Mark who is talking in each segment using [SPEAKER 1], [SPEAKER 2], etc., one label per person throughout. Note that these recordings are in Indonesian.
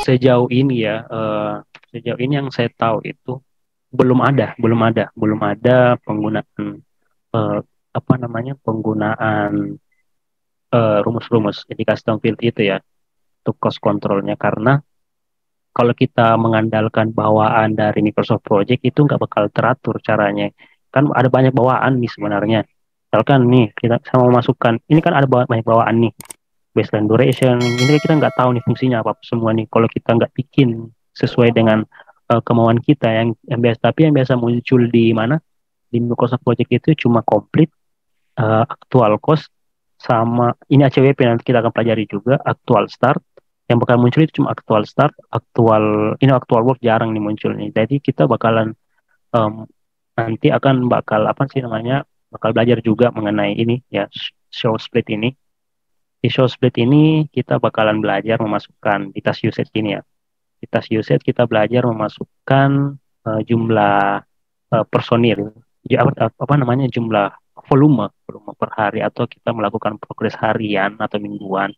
[SPEAKER 1] sejauh ini ya, sejauh ini yang saya tahu itu belum ada penggunaan eh, apa namanya penggunaan rumus-rumus di custom field itu ya untuk cost controlnya, karena kalau kita mengandalkan bawaan dari Microsoft Project itu nggak bakal teratur caranya. Kan ada banyak bawaan nih sebenarnya. Misalkan nih kita sama memasukkan, ini kan ada banyak bawaan nih, baseline duration, ini kita nggak tahu nih fungsinya apa semua nih. Kalau kita nggak bikin sesuai dengan kemauan kita yang biasa, tapi yang biasa muncul di mana di Microsoft Project itu cuma complete, actual cost, sama ini ACWP nanti kita akan pelajari juga actual start. Yang bakal muncul itu cuma actual start, actual work jarang nih muncul nih. Jadi kita bakalan em, nanti akan bakal apa sih namanya, bakal belajar juga mengenai ini ya, show split ini. Di show split ini kita bakalan belajar memasukkan di task usage ini ya. Di task usage kita belajar memasukkan jumlah personil, ya, apa namanya, jumlah volume per hari, atau kita melakukan progres harian atau mingguan.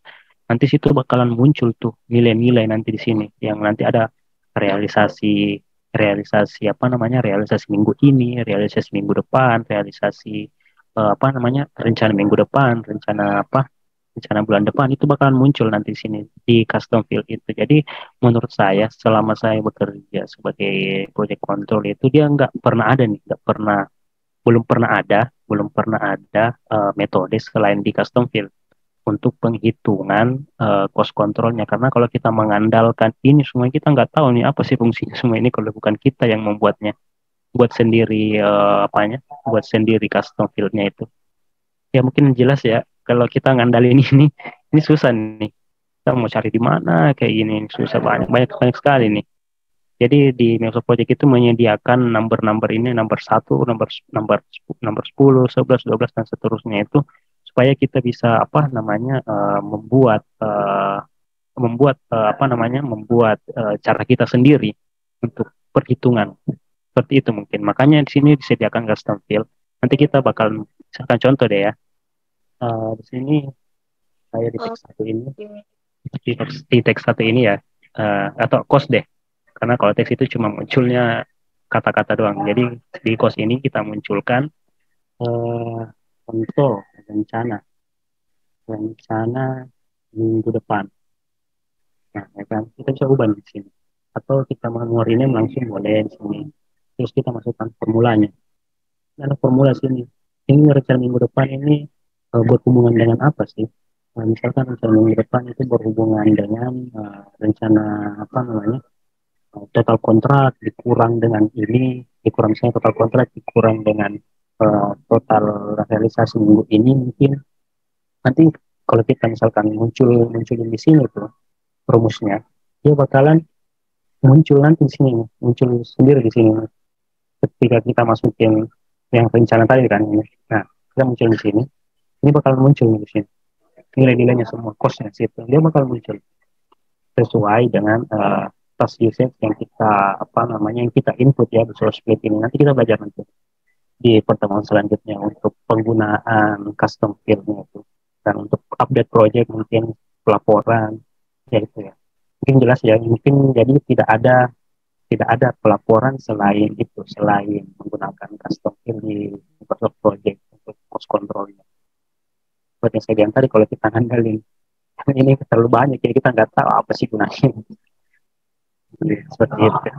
[SPEAKER 1] Nanti situ bakalan muncul tuh nilai-nilai nanti di sini yang nanti ada realisasi realisasi apa namanya, realisasi minggu ini, realisasi minggu depan, realisasi apa namanya, rencana minggu depan, rencana apa, rencana bulan depan, itu bakalan muncul nanti di sini di custom field itu. Jadi menurut saya selama saya bekerja sebagai project control itu dia nggak pernah ada nih, nggak pernah, belum pernah ada metode selain di custom field untuk penghitungan cost controlnya. Karena kalau kita mengandalkan ini semua, kita nggak tahu nih apa sih fungsinya semua ini kalau bukan kita yang membuatnya, buat sendiri apanya, buat sendiri custom fieldnya itu. Ya mungkin jelas ya, kalau kita ngandalin ini susah nih. Kita mau cari di mana kayak gini susah, banyak banyak banyak sekali nih. Jadi di Microsoft Project itu menyediakan number-number ini, number satu, number number 10, 11, 12 dan seterusnya itu, supaya kita bisa apa namanya, apa namanya, membuat cara kita sendiri untuk perhitungan seperti itu mungkin. Makanya di sini disediakan custom field. Nanti kita bakal misalkan contoh deh ya. Di sini saya di teks satu ini,
[SPEAKER 2] Oke.
[SPEAKER 1] di teks satu ini ya, atau cost deh. Karena kalau teks itu cuma munculnya kata-kata doang. Jadi di cost ini kita munculkan eh, contoh rencana rencana minggu depan. Nah, ya kan kita bisa ubah di sini. Atau kita mau rename langsung boleh di sini. Terus kita masukkan formulanya. Ada formula sini. Ini rencana minggu depan ini berhubungan dengan apa sih? Misalkan rencana minggu depan itu berhubungan dengan rencana apa namanya, total kontrak dikurang dengan ini, dikurang misalnya total kontrak dikurang dengan total realisasi minggu ini mungkin. Nanti kalau kita misalkan munculin di sini tuh rumusnya, dia bakalan muncul nanti di sini, muncul sendiri di sini ketika kita masukin yang rencana tadi kan ini. Nah, kita muncul di sini, ini bakal muncul di sini nilai-nilainya semua, costnya situ dia bakal muncul sesuai dengan task usage yang kita apa namanya, yang kita input ya di source split ini. Nanti kita belajar nanti di pertemuan selanjutnya untuk penggunaan custom field-nya itu, dan untuk update project mungkin pelaporan ya itu ya. Mungkin jelas ya, mungkin jadi tidak ada pelaporan selain itu, selain menggunakan custom field di Microsoft Project untuk cost control-nya. Seperti yang saya bilang tadi, kalau kita handalin ini terlalu banyak, jadi kita nggak tahu apa sih gunanya. Seperti itu.